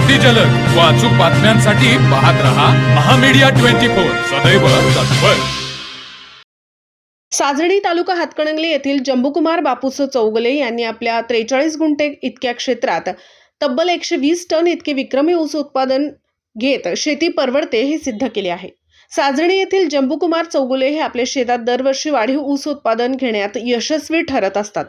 अगदी जलद व अचूक बातम्यांसाठी पाहत रहा महामीडिया 24 सदैव तत्पर। साजणी तालुका हातकणंगले येथील जंबुकुमार बापूस चौगले यांनी आपल्या 43 गुंठे इतक्या क्षेत्रात तब्बल 120 टन इतके विक्रमी ऊस उत्पादन घेत शेती परवडते हे सिद्ध केले आहे। साजणी येथील जंबुकुमार चौगुले हे आपल्या शेतात दरवर्षी वाढीव ऊस उत्पादन घेण्यात यशस्वी ठरत असतात।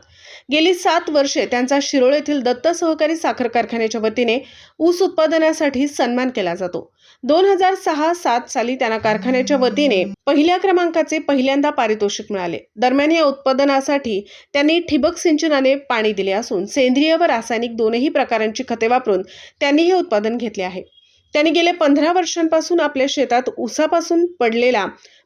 गेली 7 वर्षे त्यांचा शिरोळ येथील दत्त सहकारी साखर कारखान्याच्या वतीने ऊस उत्पादनासाठी सन्मान केला जातो। 2006-07 साली त्यांना कारखान्याच्या वतीने पहिल्या क्रमांकाचे पहिल्यांदा पारितोषिक मिळाले। दरम्यान या उत्पादनासाठी त्यांनी ठिबक सिंचनाने पाणी दिले असून सेंद्रिय व रासायनिक दोन्ही प्रकारांची खते वापरून त्यांनी हे उत्पादन घेतले आहे। त्यांनी गेल्या 15 वर्षांपासून आपल्या शेतात ऊसापासून पडलेला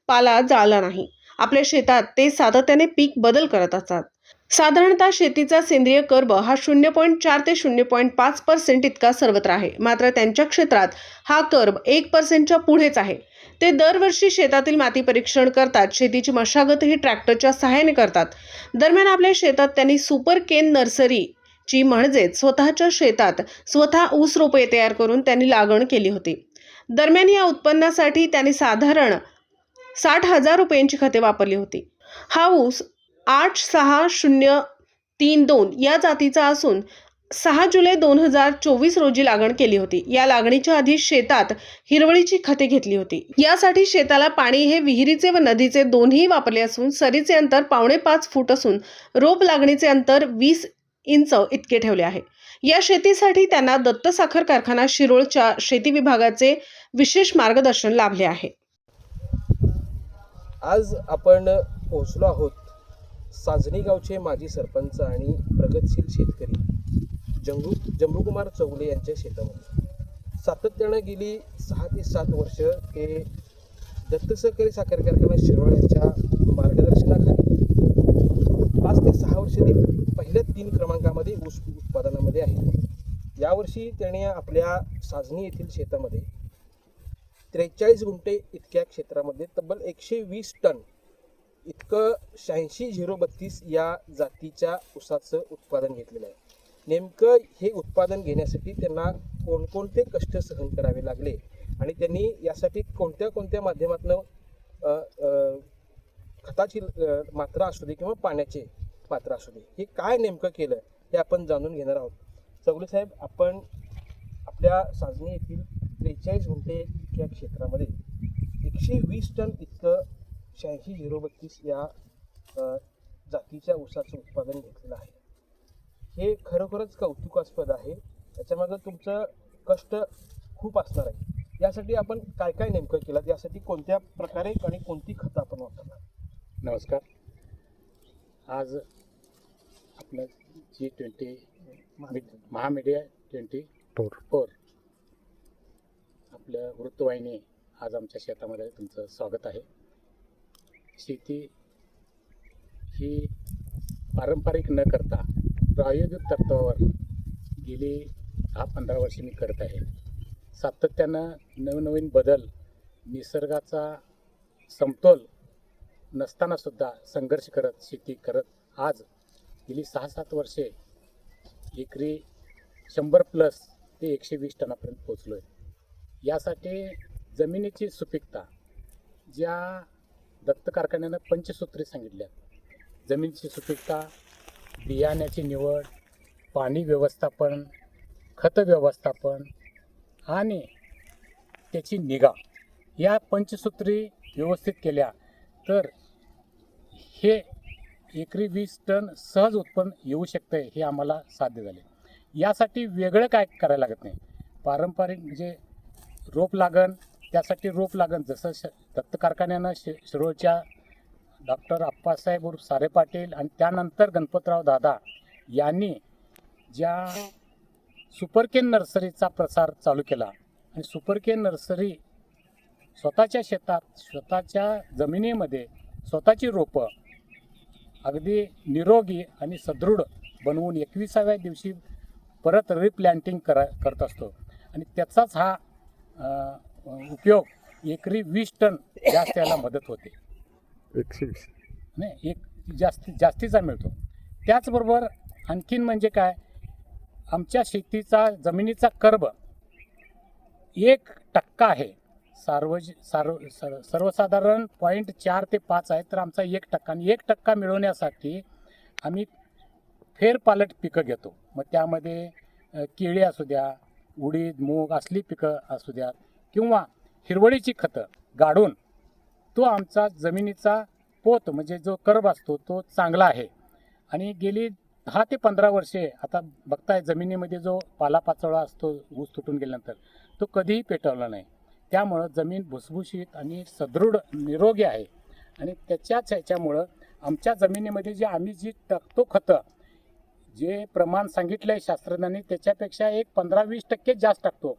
पाला जाळला नाही। आपल्या शेतात ते सातत्याने पीक बदल करत असतात। साधारणतः शेतीचा सेंद्रिय कर्ब हा 0.4 ते 0.5% इतका सर्वत्र आहे, मात्र त्यांच्या क्षेत्रात हा कर्ब 1%च्या पुढेच आहे। ते दरवर्षी शेतातील माती परीक्षण करतात, शेतीची मशागतही ट्रॅक्टरच्या सहाय्याने करतात। दरम्यान आपल्या शेतात त्यांनी सुपर केन नर्सरी ची म्हणजेच स्वतःच्या शेतात स्वतः ऊस रोपे तयार करून त्यांनी लागवड केली होती। दरम्यान या उत्पन्नासाठी त्यांनी साधारण 60,000 रुपयांची खते वापरली होती। हा ऊस 86032 या जातीचा असून 6 जुलै 2024 रोजी लागण केली होती। या लागणीच्या आधी शेतात हिरवळीची खते घेतली होती। यासाठी शेताला पाणी हे विहिरीचे व नदीचे दोन्ही वापरले असून सरीचे अंतर 5.5 फूट असून रोप लागणीचे अंतर 20 इंच इतके ठेवले आहे। या शेतीसाठी त्यांना दत्त साखर कारखाना शिरोळच्या शेती विभागाचे विशेष मार्गदर्शन लाभले आहे। आज आपण पोहोचलो आहोत साजणी गावचे माजी सरपंच आणि प्रगतशील शेतकरी जंबुकुमार चौगले यांच्या शेतामध्ये। सातत्याने गेली 6 ते 7 वर्ष ते दत्त सहकारी साखर कारखाना शिरोळ यांच्या मार्गदर्शनाखाली 5 ते 6 वर्ष ते पहिल्या 3 क्रमांकामध्ये ऊस उत्पादनामध्ये आहे। यावर्षी त्याने आपल्या साजणी येथील शेतामध्ये 43 गुंठे इतक्या क्षेत्रामध्ये तब्बल 120 टन इतकं 86-032 या जातीच्या ऊसाचं उत्पादन घेतलेलं आहे। नेमकं हे उत्पादन घेण्यासाठी त्यांना कोणकोणते कष्ट सहन करावे लागले आणि त्यांनी यासाठी कोणत्या माध्यमातून खताची मात्रा असू दे किंवा पाण्याची पात्र असू दे, हे काय नेमकं केलं हे आपण जाणून घेणार आहोत। चौगले साहेब, आपण आपल्या साजणी येथील 43 गुंठे इतक्या क्षेत्रामध्ये 120 टन इतकं 86-032 या जातीच्या ऊसाचं उत्पादन घेतलेलं आहे। हे खरोखरच कौतुकास्पद आहे। त्याच्यामागे तुमचं कष्ट खूप असणार आहे। यासाठी आपण काय काय नेमकं केलं, यासाठी कोणत्या प्रकारे आणि कोणती खतं आपण वापरणार? नमस्कार। आज आपलं G20 महामीडिया 24 आपलं वृत्तवाहिनी आज आमच्या शेतामध्ये तुमचं स्वागत आहे। शेती ही पारंपरिक न करता प्रायोगिक तत्वावर गेली 10-15 वर्षे मी करत आहे। सातत्यानं नवनवीन बदल, निसर्गाचा समतोल नसतानासुद्धा संघर्ष करत शेती करत आज गेली 6-7 वर्षे एकरी 100+ ते 120 टनापर्यंत पोचलो आहे। यासाठी जमिनीची सुपीकता, ज्या दत्त कारखान्यानं पंचसूत्री सांगितल्या, जमिनीची सुपीकता, बियाण्याची निवड, पाणी व्यवस्थापन, खत व्यवस्थापन आणि त्याची निगा, या पंचसूत्री व्यवस्थित केल्या तर हे एकरी 20 टन सहज उत्पन्न येऊ शकते, हे आम्हाला साध्य झाले। यासाठी वेगळं काय करायला लागत नाही। पारंपरिक म्हणजे रोप लागण, त्यासाठी रोप लागण जसं दत्त कारखान्यानं शिरोळच्या डॉक्टर अप्पासाहेब उर्फ सारे पाटील आणि त्यानंतर गणपतराव दादा यांनी ज्या सुपरकेन नर्सरीचा प्रसार चालू केला आणि सुपरकेन नर्सरी स्वतःच्या शेतात, स्वतःच्या जमिनीमध्ये स्वतःची रोपं अगदी निरोगी आणि सदृढ बनवून 21व्या दिवशी परत रिप्लॅन्टिंग करत असतो आणि त्याचाच हा उपयोग एकरी 20 टन जास्त याला मदत होते। 120 नाही, जास्तीचा मिळतो। त्याचबरोबर आणखीन म्हणजे काय, आमच्या शेतीचा जमिनीचा कर्ब 1% आहे. सर्वसाधारण 0.4 ते 5 आहे, तर आमचा 1%. आणि 1% मिळवण्यासाठी आम्ही फेरपालट पिकं घेतो. मग त्यामध्ये केळी असू द्या, उडीद, मूग असली पिकं असू द्या, किंवा हिरवळीची खतं गाडून तो आमचा जमिनीचा पोत म्हणजे जो कर्ब असतो तो चांगला आहे. आणि गेली 10 ते 15 वर्षे आता बघताय जमिनीमध्ये जो पालापाचोळा असतो ऊस तुटून गेल्यानंतर तो कधीही पेटवला नाही. त्यामुळं जमीन भुसभुशीत आणि सदृढ निरोगी आहे. आणि त्याच्याच ह्याच्यामुळं आमच्या जमिनीमध्ये जे आम्ही जी टाकतो खतं, जे प्रमाण सांगितलं आहे शास्त्रज्ञांनी त्याच्यापेक्षा एक 15-20% जास्त टाकतो,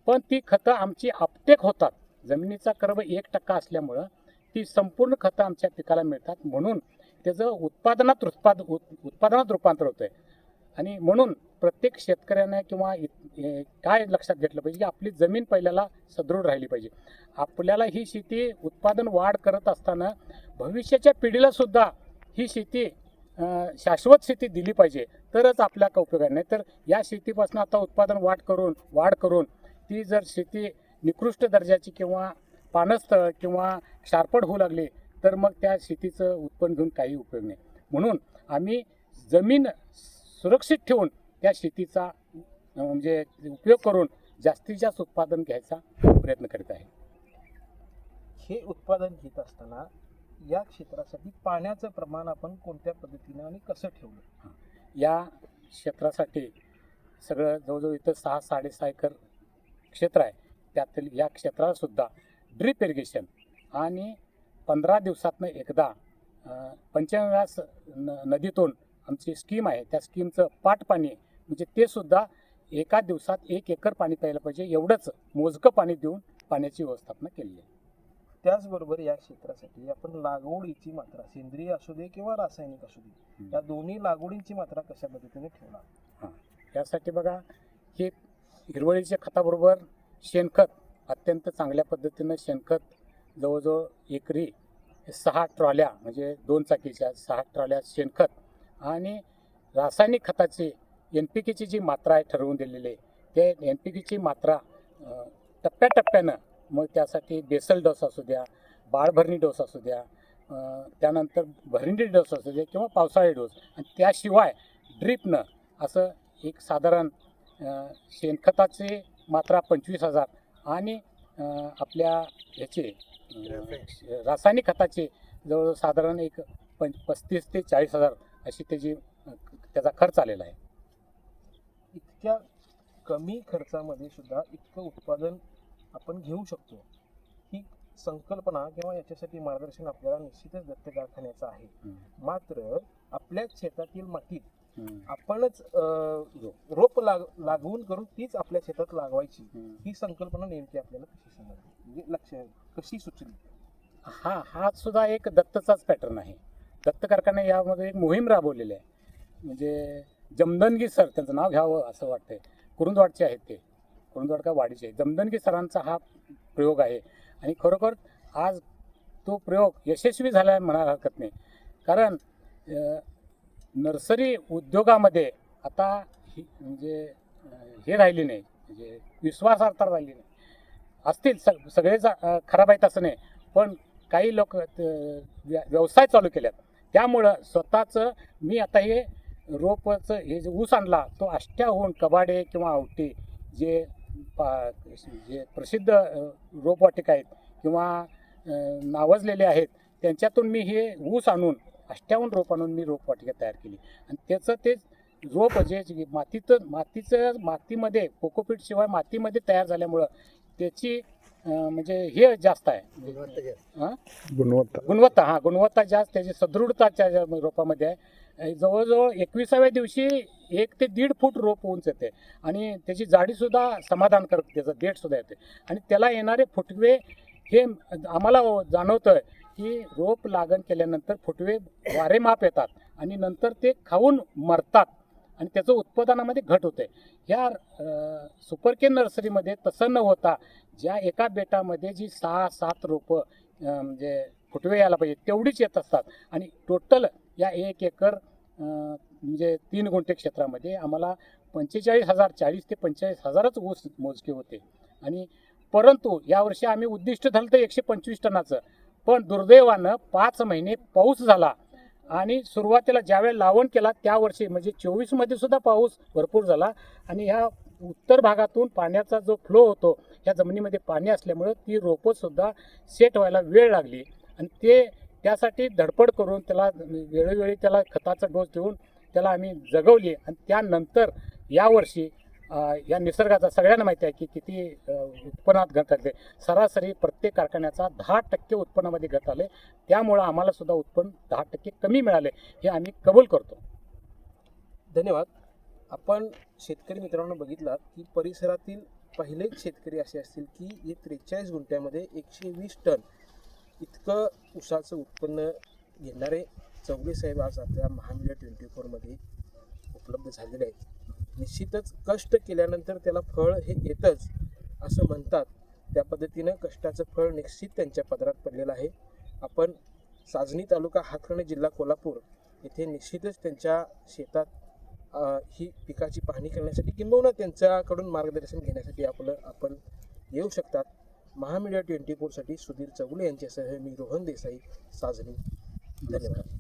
पण ती खतं आमची अपटेक होतात. जमिनीचा कर्ब 1% असल्यामुळं ती संपूर्ण खतं आमच्या पिकाला मिळतात. म्हणून त्याचं उत्पादनात रूपांतर होतं आहे. आणि म्हणून प्रत्येक शेतकऱ्याने किंवा काय लक्षात घेतलं पाहिजे की आपली जमीन पहिल्याला सदृढ राहिली पाहिजे. आपल्याला ही शेती उत्पादन वाढ करत असताना भविष्याच्या पिढीला सुद्धा ही शेती शाश्वत शेती दिली पाहिजे, तरच आपल्या का उपयोग आहे. नाही तर या शेतीपासून आता उत्पादन वाढ करून ती जर शेती निकृष्ट दर्जाची किंवा पानस्थळ किंवा क्षारपड होऊ लागली तर मग त्या शेतीचं उत्पन्न घेऊन काही उपयोग नाही. म्हणून आम्ही जमीन सुरक्षित ठेवून त्या शेतीचा म्हणजे उपयोग करून जास्तीत जास्त उत्पादन घ्यायचा प्रयत्न करीत आहे. हे उत्पादन घेत असताना या क्षेत्रासाठी पाण्याचं प्रमाण आपण कोणत्या पद्धतीनं आणि कसं ठेवलं? या क्षेत्रासाठी सगळं जवळजवळ इथं 6-6.5 एकर क्षेत्र आहे. त्यातील या क्षेत्राला सुद्धा ड्रीप इरिगेशन आणि 15 दिवसातनं एकदा पंचगंगा नदीतून आमची स्कीम आहे, त्या स्कीमचं पाणी म्हणजे ते सुद्धा एका दिवसात 1 एकर पाणी प्यायला पाहिजे एवढंच मोजकं पाणी देऊन पाण्याची व्यवस्थापना केली आहे. त्याचबरोबर या क्षेत्रासाठी आपण लागवडीची मात्रा सेंद्रिय असू दे किंवा रासायनिक असू दे, या दोन्ही लागवडींची मात्रा कशा पद्धतीने ठेवणार? यासाठी बघा, हे हिरवळीच्या खताबरोबर शेणखत अत्यंत चांगल्या पद्धतीनं शेणखत जवळजवळ एकरी 6 ट्रॉल्या म्हणजे 2 चाकीच्या 6 ट्रॉल्या शेणखत आणि रासायनिक खताची NPKची जी मात्रा आहे ठरवून दिलेली आहे, ते NPKची मात्रा टप्प्याटप्प्यानं मग त्यासाठी बेसल डोस असू द्या, बाळभरणी डोस असू द्या, त्यानंतर भरणी डोस असू द्या किंवा पावसाळी डोस, आणि त्याशिवाय ड्रीपनं असं एक साधारण शेणखताची मात्रा 25,000 आणि आपल्या ह्याचे रासायनिक खताचे जवळजवळ साधारण एक 35,000 ते 40,000 अशी त्याचा खर्च आलेला आहे. इतक्या कमी खर्चामध्ये सुद्धा इतकं उत्पादन आपण घेऊ शकतो, ही संकल्पना किंवा याच्यासाठी मार्गदर्शन आपल्याला निश्चितच दत्त कारखान्याचं आहे. मात्र आपल्या शेतातील मातीत आपणच रोप लागवून करून तीच आपल्या शेतात लागवायची, ही संकल्पना नेमकी आपल्याला कशी समजली, म्हणजे कशी सुचली? हा सुद्धा एक दत्तचाच पॅटर्न आहे. दत्त कारखाने यामध्ये एक मोहीम राबवलेली आहे. म्हणजे जमदनगी सर, त्यांचं नाव घ्यावं असं वाटतंय, कुरुंदवाडचे आहेत ते, कुरुंदवाड का वाडीचे, जमदनगी सरांचा हा प्रयोग आहे. आणि खरोखर आज तो प्रयोग यशस्वी झाला आहे म्हणायला हरकत नाही. कारण नर्सरी उद्योगामध्ये आता म्हणजे हे राहिली नाही, म्हणजे विश्वासार्हता राहिली नाही. असतील सगळेच खराब आहेत असं नाही, पण काही लोक व्यवसाय चालू केल्यात. त्यामुळं स्वतःचं मी आता हे रोपचं हे जे ऊस आणला तो आष्ट्याहून कबाडे किंवा आवटी जे प्रसिद्ध रोपवाटिका आहेत किंवा नावाजलेले आहेत त्यांच्यातून मी हे ऊस आणून आष्ट्याहून रोप आणून मी रोपवाटिका तयार केली. आणि त्याचं ते रोप जे मातीमध्ये कोकोपीट शिवाय मातीमध्ये तयार झाल्यामुळं त्याची म्हणजे हे जास्त आहे, गुणवत्ता जास्त, त्याची सदृढता त्या रोपामध्ये आहे. जवळजवळ 21व्या दिवशी 1 ते 1.5 फूट रोप उंच येते आणि त्याची जाडीसुद्धा समाधानकारक, त्याचं देठसुद्धा येते. आणि त्याला येणारे फुटवे हे आम्हाला जाणवतं की रोप लागण केल्यानंतर फुटवे वारेमाप येतात आणि नंतर ते खाऊन मरतात आणि त्याचं उत्पादनामध्ये घट होते. ह्या सुपरकेन नर्सरीमध्ये तसं न होता ज्या एका बेटामध्ये जी 6-7 रोपं म्हणजे फुटवे यायला पाहिजे तेवढीच येत असतात. आणि टोटल या 1 एकर म्हणजे 3 गुंठे क्षेत्रामध्ये आम्हाला 40 ते 45,000च ऊस मोजके होते. आणि परंतु यावर्षी आम्ही उद्दिष्ट धरलं 125 टनाचं, पण दुर्दैवानं 5 महिने पाऊस झाला आणि सुरुवातीला ज्यावेळेला लावण केला त्या वर्षी म्हणजे 24 मध्ये सुद्धा पाऊस भरपूर झाला आणि ह्या उत्तर भागातून पाण्याचा जो फ्लो होतो ह्या जमिनीमध्ये पाणी असल्यामुळं ती रोपं सुद्धा सेट व्हायला वेळ लागली आणि त्यासाठी धडपड करून त्याला वेळोवेळी त्याला खताचा डोस देऊन त्याला आम्ही जगवली आणि त्यानंतर यावर्षी या निसर्गाचा सगळ्यांना माहिती आहे की किती उत्पन्नात घट आले. सरासरी प्रत्येक कारखान्याचा 10% उत्पन्नामध्ये घट आले. त्यामुळं आम्हाला सुद्धा उत्पन्न 10% कमी मिळाले हे आम्ही कबूल करतो. धन्यवाद. आपण शेतकरी मित्रांनो बघितलात की परिसरातील पहिलेच शेतकरी असे असतील की हे 43 गुंठ्यामध्ये 120 टन इतकं ऊसाचं उत्पन्न घेणारे चौगले साहेब आज आपल्या महामीडिया 24मध्ये उपलब्ध झालेले आहेत. निश्चितच कष्ट केल्यानंतर त्याला फळ हे येतंच असं म्हणतात. त्या पद्धतीनं कष्टाचं फळ निश्चित त्यांच्या पदरात पडलेलं आहे. आपण साजनी तालुका हातकणंगले जिल्हा कोल्हापूर येथे निश्चितच त्यांच्या शेतात ही पिकाची पाहणी करण्यासाठी किंबहुना त्यांच्याकडून मार्गदर्शन घेण्यासाठी आपण येऊ शकतात. महामीडिया 24साठी सुधीर चौगले यांच्यासह मी रोहन देसाई, साजनी. धन्यवाद.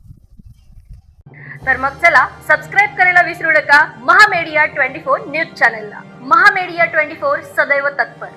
तर मग चला सबस्क्राईब करायला विसरू नका महामेडिया 24 न्यूज चॅनलला. महामेडिया 24 सदैव तत्पर.